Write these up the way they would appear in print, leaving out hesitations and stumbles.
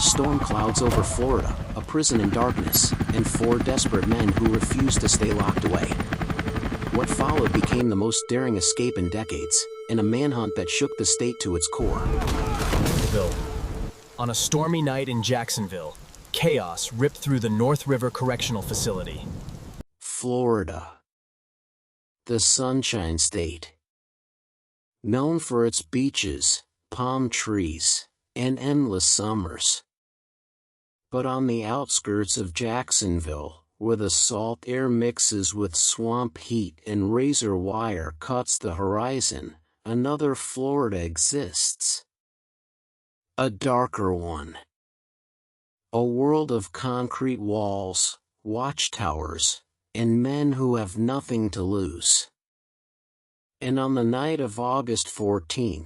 Storm clouds over Florida, a prison in darkness, and 4 desperate men who refused to stay locked away. What followed became the most daring escape in decades, in a manhunt that shook the state to its core. On a stormy night in Jacksonville, chaos ripped through the North River Correctional Facility. Florida, the Sunshine State, known for its beaches, palm trees, and endless summers. But on the outskirts of Jacksonville, where the salt air mixes with swamp heat and razor wire cuts the horizon, another Florida exists. A darker one. A world of concrete walls, watchtowers, and men who have nothing to lose. And on the night of August 14,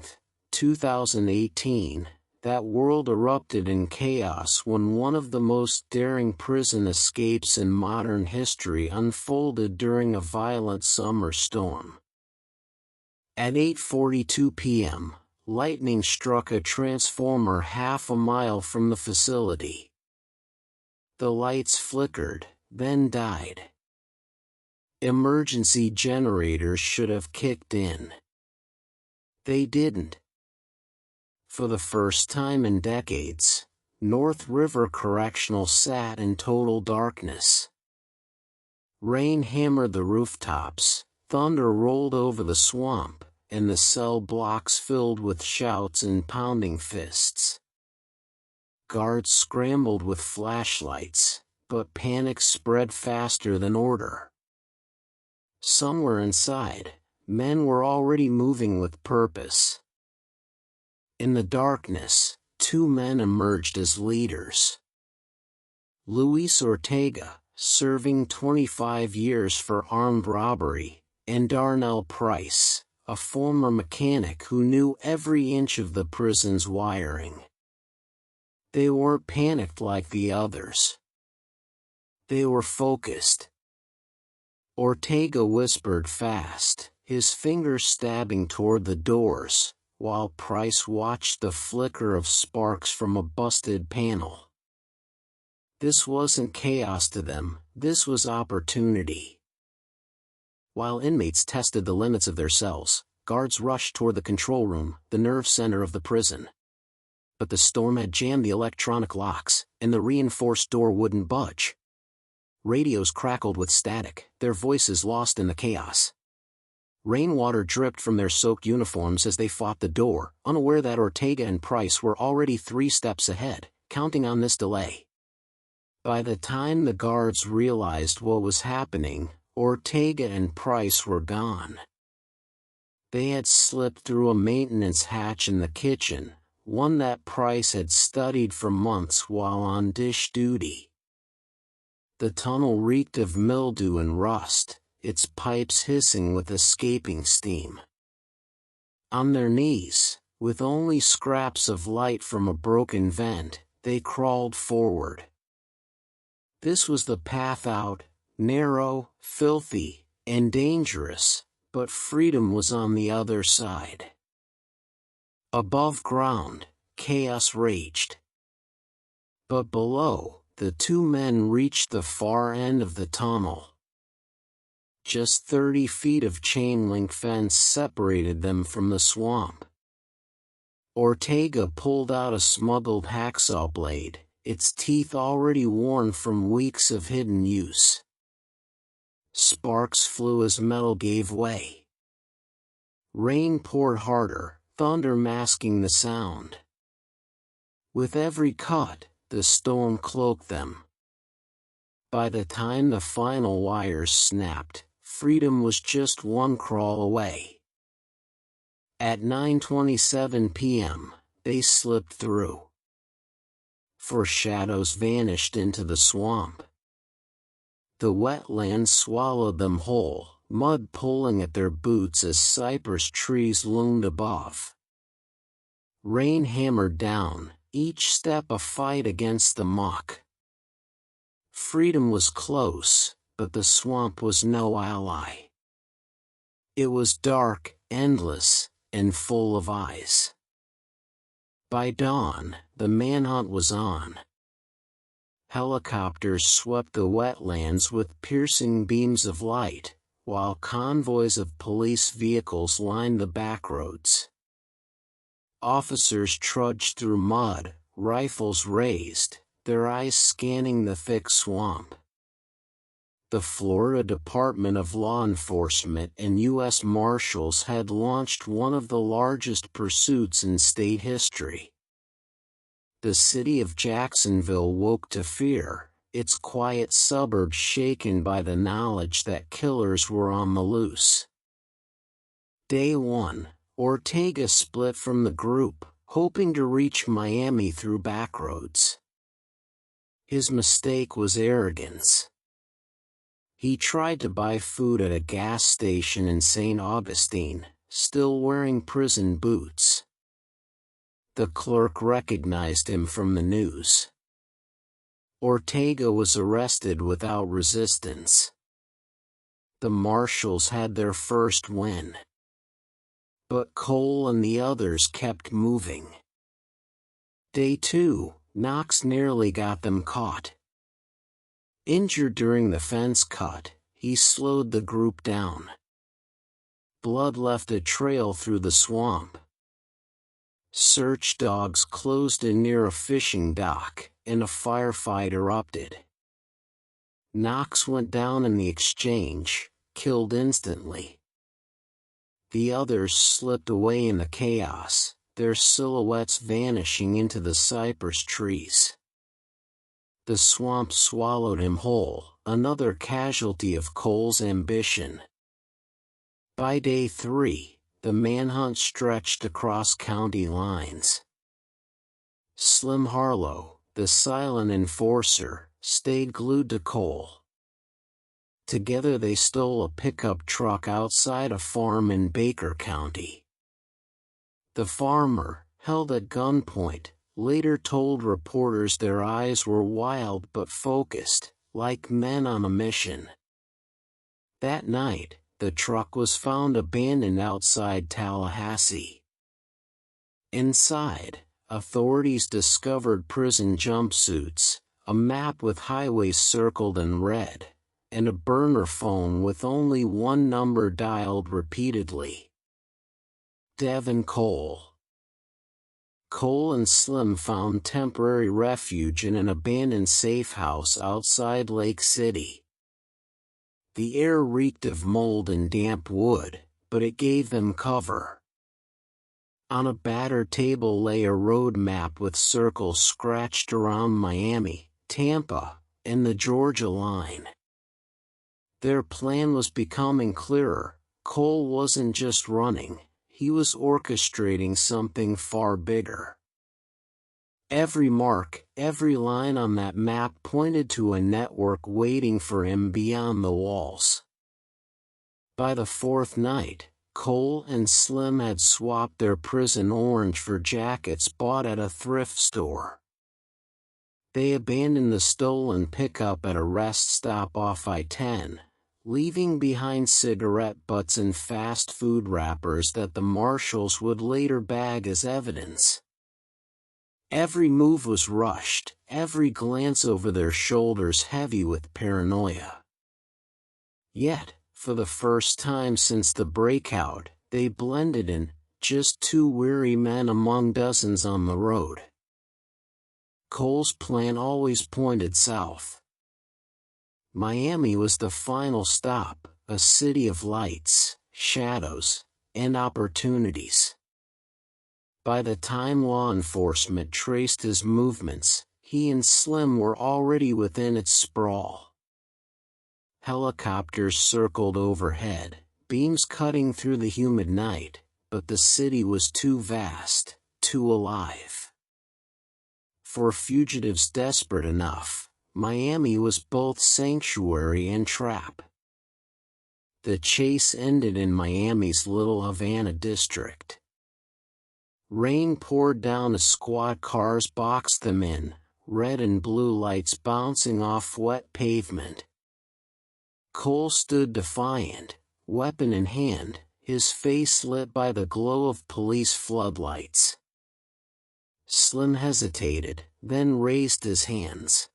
2018, that world erupted in chaos when one of the most daring prison escapes in modern history unfolded during a violent summer storm. At 8:42 p.m., lightning struck a transformer half a mile from the facility. The lights flickered, then died. Emergency generators should have kicked in. They didn't. For the first time in decades, North River Correctional sat in total darkness. Rain hammered the rooftops, thunder rolled over the swamp, and the cell blocks filled with shouts and pounding fists. Guards scrambled with flashlights, but panic spread faster than order. Somewhere inside, men were already moving with purpose. In the darkness, 2 men emerged as leaders. Luis Ortega, serving 25 years for armed robbery, and Darnell Price, a former mechanic who knew every inch of the prison's wiring. They weren't panicked like the others. They were focused. Ortega whispered fast, his fingers stabbing toward the doors, while Price watched the flicker of sparks from a busted panel. This wasn't chaos to them, this was opportunity. While inmates tested the limits of their cells, guards rushed toward the control room, the nerve center of the prison. But the storm had jammed the electronic locks, and the reinforced door wouldn't budge. Radios crackled with static, their voices lost in the chaos. Rainwater dripped from their soaked uniforms as they fought the door, unaware that Ortega and Price were already 3 steps ahead, counting on this delay. By the time the guards realized what was happening, Ortega and Price were gone. They had slipped through a maintenance hatch in the kitchen, one that Price had studied for months while on dish duty. The tunnel reeked of mildew and rust, its pipes hissing with escaping steam. On their knees, with only scraps of light from a broken vent, they crawled forward. This was the path out, narrow, filthy, and dangerous, but freedom was on the other side. Above ground, chaos raged. But below, the 2 men reached the far end of the tunnel. Just 30 feet of chain-link fence separated them from the swamp. Ortega pulled out a smuggled hacksaw blade, its teeth already worn from weeks of hidden use. Sparks flew as metal gave way. Rain poured harder, thunder masking the sound. With every cut, the storm cloaked them. By the time the final wires snapped, freedom was just 1 crawl away. At 9:27 p.m., they slipped through. For shadows vanished into the swamp. The wetlands swallowed them whole, mud pulling at their boots as cypress trees loomed above. Rain hammered down, each step a fight against the muck. Freedom was close, but the swamp was no ally. It was dark, endless, and full of eyes. By dawn, the manhunt was on. Helicopters swept the wetlands with piercing beams of light, while convoys of police vehicles lined the backroads. Officers trudged through mud, rifles raised, their eyes scanning the thick swamp. The Florida Department of Law Enforcement and U.S. Marshals had launched one of the largest pursuits in state history. The city of Jacksonville woke to fear, its quiet suburbs shaken by the knowledge that killers were on the loose. Day 1, Ortega split from the group, hoping to reach Miami through backroads. His mistake was arrogance. He tried to buy food at a gas station in St. Augustine, still wearing prison boots. The clerk recognized him from the news. Ortega was arrested without resistance. The marshals had their first win. But Cole and the others kept moving. Day 2, Knox nearly got them caught. Injured during the fence cut, he slowed the group down. Blood left a trail through the swamp. Search dogs closed in near a fishing dock, and a firefight erupted. Knox went down in the exchange, killed instantly. The others slipped away in the chaos, their silhouettes vanishing into the cypress trees. The swamp swallowed him whole, another casualty of Cole's ambition. By day 3, the manhunt stretched across county lines. Slim Harlow, the silent enforcer, stayed glued to Cole. Together they stole a pickup truck outside a farm in Baker County. The farmer, held at gunpoint, later told reporters their eyes were wild but focused, like men on a mission. That night, the truck was found abandoned outside Tallahassee. Inside, authorities discovered prison jumpsuits, a map with highways circled in red, and a burner phone with only one number dialed repeatedly. Devin Cole. Cole and Slim found temporary refuge in an abandoned safe house outside Lake City. The air reeked of mold and damp wood, but it gave them cover. On a battered table lay a road map with circles scratched around Miami, Tampa, and the Georgia line. Their plan was becoming clearer. Cole wasn't just running, he was orchestrating something far bigger. Every mark, every line on that map pointed to a network waiting for him beyond the walls. By the fourth night, Cole and Slim had swapped their prison orange for jackets bought at a thrift store. They abandoned the stolen pickup at a rest stop off I-10, leaving behind cigarette butts and fast food wrappers that the marshals would later bag as evidence. Every move was rushed, every glance over their shoulders heavy with paranoia. Yet, for the first time since the breakout, they blended in, just two weary men among dozens on the road. Cole's plan always pointed south. Miami was the final stop, a city of lights, shadows, and opportunities. By the time law enforcement traced his movements, he and Slim were already within its sprawl. Helicopters circled overhead, beams cutting through the humid night, but the city was too vast, too alive. For fugitives desperate enough, Miami was both sanctuary and trap. The chase ended in Miami's Little Havana district. Rain poured down as squad cars boxed them in, red and blue lights bouncing off wet pavement. Cole stood defiant, weapon in hand, his face lit by the glow of police floodlights. Slim hesitated, then raised his hands.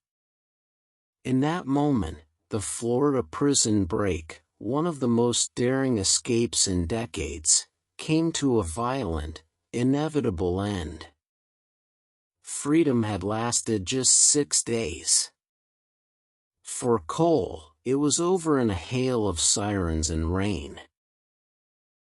In that moment, the Florida prison break, one of the most daring escapes in decades, came to a violent, inevitable end. Freedom had lasted just 6 days. For Cole, it was over in a hail of sirens and rain.